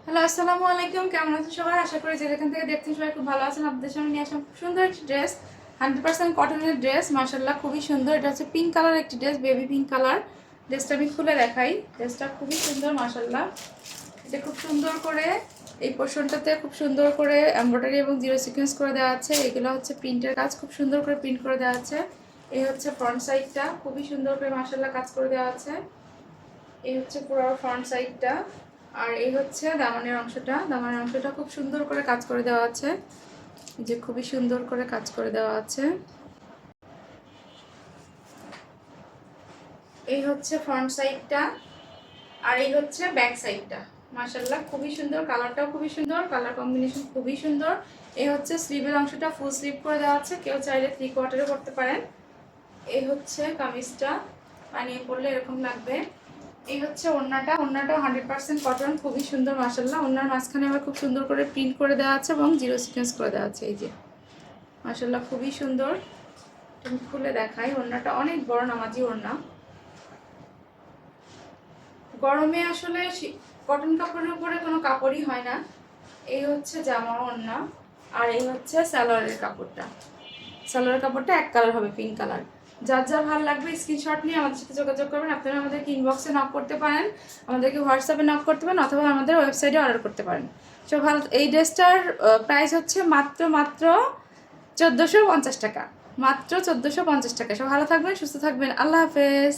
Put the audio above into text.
Hello, আসসালামু আলাইকুম। কেমন আছেন সবাই? আশা করি যে যেখান থেকে দেখছেন সবাই খুব ভালো আছেন। আপনাদের সামনে নিয়ে আসলাম খুব সুন্দর একটি ড্রেস, 100% কটনের ড্রেস। মাশাআল্লাহ, খুবই সুন্দর। এটা হচ্ছে পিঙ্ক কালার একটি ড্রেস, বেবি পিঙ্ক কালার। ড্রেসটা আমি খুলে দেখাই। ড্রেসটা খুবই সুন্দর মাশাআল্লাহ। এটা খুব সুন্দর করে এই পোর্শনটাতে খুব সুন্দর করে এমব্রয়ডারি এবং জিরো সিকোয়েন্স করে দেওয়া আছে। এগুলো হচ্ছে প্রিন্টের কাজ, খুব সুন্দর করে প্রিন্ট করে দেওয়া আছে। এই হচ্ছে ফ্রন্ট সাইডটা, খুবই সুন্দর করে মাশাআল্লাহ কাজ করে দেওয়া আছে। এই হচ্ছে পুরো ফ্রন্ট সাইডটা। আর এই হচ্ছে দামানের অংশটা খুব সুন্দর করে কাজ করে দেওয়া আছে। যে খুবই সুন্দর করে কাজ করে দেওয়া আছে। এই হচ্ছে ফ্রন্ট সাইডটা, আর এই হচ্ছে ব্যাক সাইডটা। মাশাআল্লাহ, খুবই সুন্দর। কালারটাও খুবই সুন্দর, কালার কম্বিনেশন খুবই সুন্দর। এই হচ্ছে স্লিভের অংশটা, ফুল স্লিভ করে দেওয়া আছে। কেউ চাইলে 3/4 করতে পারেন। এই হচ্ছে কামিজটা, বানিয়ে পরলে এরকম লাগবে। এই হচ্ছে ওড়নাটাও 100% কটন, খুবই সুন্দর মাশাআল্লাহ। ওড়নার মাঝখানে আবার খুব সুন্দর করে প্রিন্ট করে দেওয়া আছে এবং জিরো সিকোয়েন্স করে দেওয়া আছে। এই যে মাশাআল্লাহ, খুবই সুন্দর। আমি খুলে দেখাই। ওড়নাটা অনেক বড় নামাজি ওড়না। গরমে আসলে কটন কাপড়ের উপরে কোনো কাপড়ই হয় না। এই হচ্ছে জামা ওড়না, আর এই হচ্ছে সালোয়ারের কাপড়টা। সালোয়ারের কাপড়টা এক কালার হবে, পিঙ্ক কালার। যার যা ভালো লাগবে স্ক্রিনশট নিয়ে আমাদের সাথে যোগাযোগ করবেন। আপনারা আমাদেরকে ইনবক্সে নক করতে পারেন, আমাদেরকে হোয়াটসঅ্যাপে নক করতে পারেন, অথবা আমাদের ওয়েবসাইটে অর্ডার করতে পারেন। সব ভালো। এই ড্রেসটার প্রাইস হচ্ছে মাত্র 1450 টাকা। মাত্র 1450 টাকা। সব ভালো থাকবেন, সুস্থ থাকবেন। আল্লাহ হাফেজ।